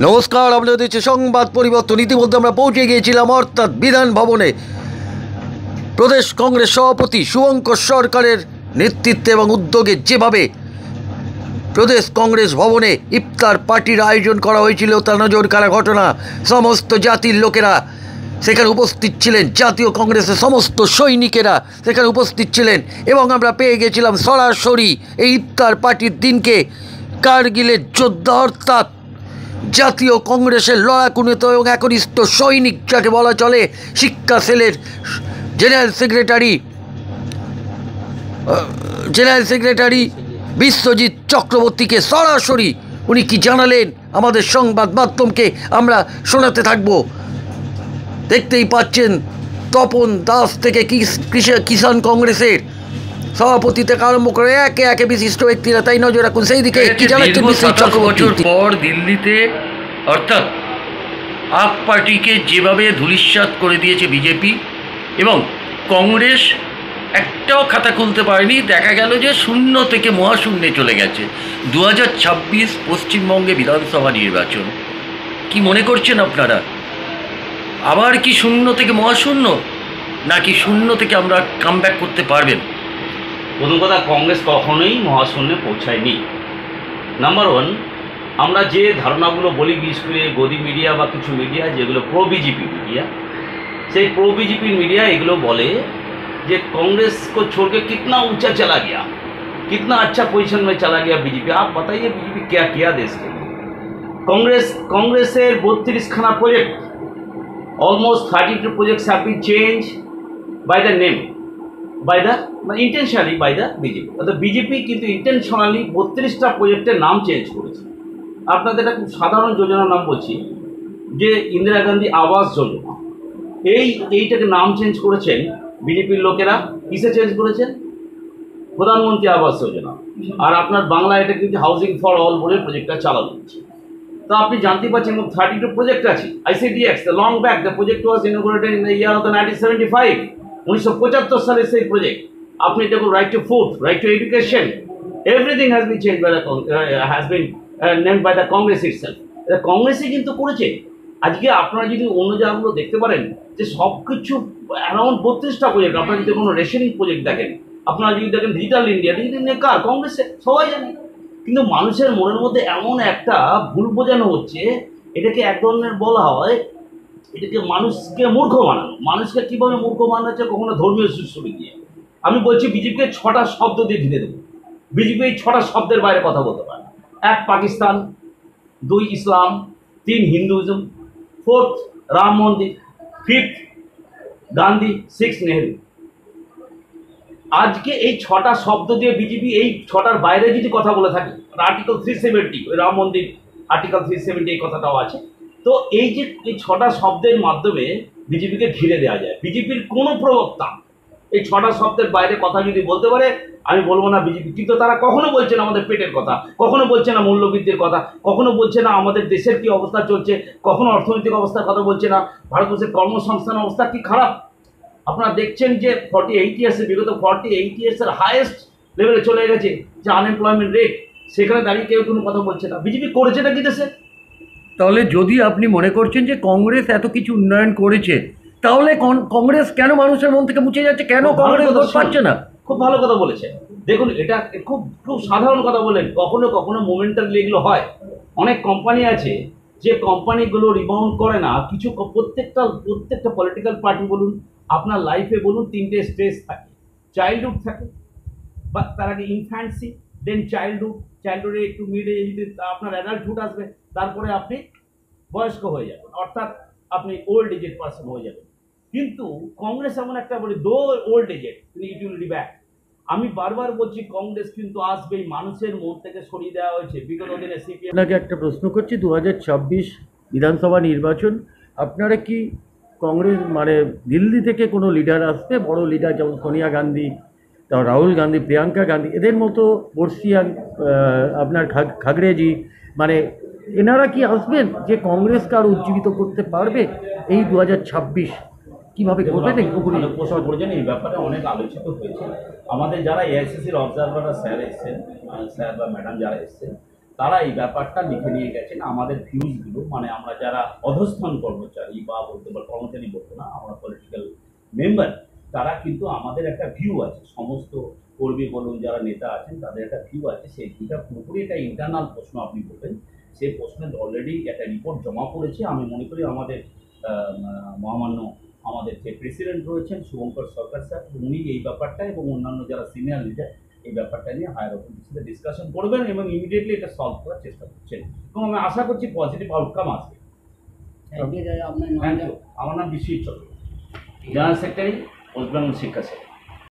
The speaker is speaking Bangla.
নমস্কার, আপনাদের দেখছি সংবাদ পরিবর্তন। ইতিমধ্যে আমরা পৌঁছে গিয়েছিলাম অর্থাৎ বিধান ভবনে প্রদেশ কংগ্রেস সভাপতি শুভঙ্কর সরকারের নেতৃত্বে এবং উদ্যোগে যেভাবে প্রদেশ কংগ্রেস ভবনে ইফতার পার্টির আয়োজন করা হয়েছিল তা নজর কাড়া ঘটনা। সমস্ত জাতির লোকেরা সেখানে উপস্থিত ছিলেন, জাতীয় কংগ্রেসের সমস্ত সৈনিকেরা সেখানে উপস্থিত ছিলেন এবং আমরা পেয়ে গেছিলাম সরাসরি এই ইফতার পার্টির দিনকে কার্গিলের যোদ্ধা অর্থাৎ জাতীয় কংগ্রেসের লড়াকু নেতা এবং একনিষ্ঠ সৈনিক যাকে বলা চলে, শিক্ষা সেলের জেনারেল সেক্রেটারি বিশ্বজিৎ চক্রবর্তীকে সরাসরি উনি কি জানালেন আমাদের সংবাদ মাধ্যমকে আমরা শোনাতে থাকব। দেখতেই পাচ্ছেন তপন দাস থেকে কিষাণ কংগ্রেসের সভাপতি থেকে আরম্ভ করে একে একে বিশিষ্ট ব্যক্তিরা, তাই নজর রাখুন সেই দিকে। কি জানাচ্ছেন বিশ্বজিৎ চক্রবর্তী? পর দিল্লিতে অর্থাৎ আপ পার্টিকে যেভাবে ধূলিসাৎ করে দিয়েছে বিজেপি এবং কংগ্রেস একটাও খাতা খুলতে পারেনি, দেখা গেল যে শূন্য থেকে মহাশূন্যে চলে গেছে। 2026 পশ্চিমবঙ্গে বিধানসভা নির্বাচন, কি মনে করছেন আপনারা? আবার কি শূন্য থেকে মহাশূন্য, নাকি শূন্য থেকে আমরা কামব্যাক করতে পারবেন? প্রথম কথা, কংগ্রেস কখনোই মহাশূন্যে পৌঁছায়নি। নাম্বার ওয়ান, আমরা যে ধারণাগুলো বলি, বিশেষ করে গদি মিডিয়া বা কিছু মিডিয়া যেগুলো প্রো বিজেপি মিডিয়া, সেই প্রো বিজেপি मिडिया এগুলো বলে যে कांग्रेस को छोड़ के कितना ऊंचा चला गया, कितना अच्छा पोजीशन में चला गया बीजेपी। आप बताइए बीजेपी क्या किया देश के लिए? कांग्रेसेर 32 खाना project, almost 32 projects have been changed by the name, by the intentionally by the BJP। অর্থাৎ বিজেপি কিন্তু ইন্টেনশনালি 32টা প্রজেক্টের নাম চেঞ্জ করেছে। আপনাদের একটা খুব সাধারণ যোজনার নাম বলছি, যে ইন্দিরা গান্ধী আবাস যোজনা, এইটাকে নাম চেঞ্জ করেছেন বিজেপির লোকেরা। কিসে চেঞ্জ করেছেন? প্রধানমন্ত্রী আবাস যোজনা। আর আপনার বাংলা এটা কিন্তু হাউজিং ফর অল বলে প্রজেক্টটা চালানো হচ্ছে। তো আপনি জানতে পারছেন 32 প্রজেক্ট আছে। ICDX, the long back, the project was inaugurated in the year of the 1975, 1975 সালে সেই প্রজেক্ট। আপনি দেখুন, right to food, right to education, everything has been change by the named by the Congress itself. কংগ্রেসই কিন্তু করেছে। আজকে আপনারা যদি অন্য জায়গাগুলো দেখতে পারেন যে সব কিছু অ্যারাউন্ড 32টা প্রজেক্ট। আপনারা যদি কোনো রেশনিং প্রজেক্ট দেখেন, আপনারা যদি দেখেন ডিজিটাল ইন্ডিয়া কার? কংগ্রেসে, সবাই জানে। কিন্তু মানুষের মনের মধ্যে এমন একটা ভুল বোঝানো হচ্ছে, এটাকে এক ধরনের বলা হয়, এটাকে মানুষকে মূর্খ বানানো। মানুষকে কীভাবে মূর্খ বানানো হচ্ছে? কখনো ধর্মীয় সুশ্রী দিয়ে। আমি বলছি বিজেপিকে 6টা শব্দ দিয়ে ঘিরে দেবো। বিজেপি এই 6টা শব্দের বাইরে কথা বলতে পারে। 1 পাকিস্তান, 2 ইসলাম, 3 হিন্দুইজম, 4th রাম মন্দির, 5th গান্ধী, 6th নেহেরু। আজকে এই 6টা শব্দ দিয়ে বিজেপি এই 6টার বাইরে যদি কথা বলে থাকে, আর্টিকেল 370, ওই রাম মন্দির আর্টিকেল 370 এই কথাটাও আছে। তো এই যে এই 6টা শব্দের মাধ্যমে বিজেপিকে ঘিরে দেওয়া যায়। বিজেপির কোনো প্রবক্তা এই 6টা শব্দের বাইরে কথা যদি বলতে পারে, আমি বলবো না বিজেপি। কিন্তু তারা কখনো বলছে না আমাদের পেটের কথা, কখনো বলছে না মূল্যবৃদ্ধির কথা, কখনো বলছে না আমাদের দেশের কি অবস্থা চলছে, কখনো অর্থনৈতিক অবস্থার কথা বলছে না, ভারতবর্ষের কর্মসংস্থান অবস্থা কি খারাপ। আপনারা দেখছেন যে 48 ইয়ার্সে, বিগত 48 ইয়ার্সের হাইয়েস্ট লেভেলে চলে গেছে যে আনএমপ্লয়মেন্ট রেট। সেখানে দাঁড়িয়ে কেউ কোনো কথা বলছে না। বিজেপি করেছেটা কি দেশে? তাহলে যদি আপনি মনে করছেন যে কংগ্রেস এত কিছু উন্নয়ন করেছে, তাহলে কংগ্রেস কেন মানুষের মন থেকে মুছে যাচ্ছে? কেন কংগ্রেস ভোট পাচ্ছে না? খুব ভালো কথা বলেছেন। দেখুন, এটা খুব খুব সাধারণ কথা বলেন। কখনো কখনো মোমেন্টালি এগুলো হয়। অনেক কোম্পানি আছে যে কোম্পানিগুলো রিবাউন্ড করে না। কিছু প্রত্যেকটা পলিটিক্যাল পার্টি বলুন, আপনার লাইফে বলুন, 3টে স্টেজ থাকে। চাইল্ডহুড থাকে, বা তার আগে ইনফ্যান্সি, দেন চাইল্ডহুডে একটু মিডে যদি আপনার অ্যাডাল্টহুড আসবে, তারপরে আপনি বয়স্ক হয়ে যাবেন, অর্থাৎ আপনি ওল্ড এজেড পার্সন হয়ে যাবেন। কিন্তু কংগ্রেস এমন একটা বলে, though old aged it will be back. আমি বারবার বলছি কংগ্রেস কিন্তু আসবেই। মানুষের মন থেকে সরিয়ে দেওয়া হয়েছে বিগত দিনে সিপিএম। আপনাকে একটা প্রশ্ন করছি, 2026 বিধানসভা নির্বাচন, আপনারা কি কংগ্রেস মানে দিল্লি থেকে কোনো লিডার আসবে, বড় লিডার যেমন সোনিয়া গান্ধী, তারপর রাহুল গান্ধী, প্রিয়াঙ্কা গান্ধী, এদের মতো বর্ষিয়ান, আপনার খাগড়েজি, মানে এনারা কি আসবেন যে কংগ্রেসকে আরও উজ্জীবিত করতে পারবে? এই 2026 কীভাবে করবেন? প্রশ্ন করেছেন, এই ব্যাপারে অনেক আলোচিত হয়েছে। আমাদের যারা এআইসিসির অবজারভাররা স্যার এসছেন, স্যার বা ম্যাডাম যারা এসছেন, তারা এই ব্যাপারটা লিখে নিয়ে গেছেন আমাদের ভিউজগুলো, মানে আমরা যারা অধস্থান কর্মচারী বা বলতে পার কর্মচারী বলবো না, আমরা পলিটিক্যাল মেম্বার, তারা কিন্তু আমাদের একটা ভিউ আছে, সমস্ত কর্মী বলুন যারা নেতা আছেন তাদের একটা ভিউ আছে। সেই ভিউটা পুরোপুরি একটা ইন্টারনাল প্রশ্ন আপনি বলবেন, সেই প্রশ্নের অলরেডি একটা রিপোর্ট জমা পড়েছে। আমি মনে করি আমাদের মহামান্য আমাদের যে প্রেসিডেন্ট রয়েছেন শুভঙ্কর সরকার স্যার, উনি এই ব্যাপারটা এবং অন্যান্য যারা সিনিয়র লিডার এই ব্যাপারটা নিয়ে হায়ার অথরিটির সাথে ডিসকাশন করবেন এবং ইমিডিয়েটলি এটা সলভ করার চেষ্টা করছেন এবং আমি আশা করছি পজিটিভ আউটকাম আসবে। আপনার থ্যাংক ইউ। আমার নাম বিশ্বজিৎ চক্রবর্তী, জেনারেল সেক্রেটারি ওয়েস্ট বেঙ্গল শিক্ষা সেক্রেটারি।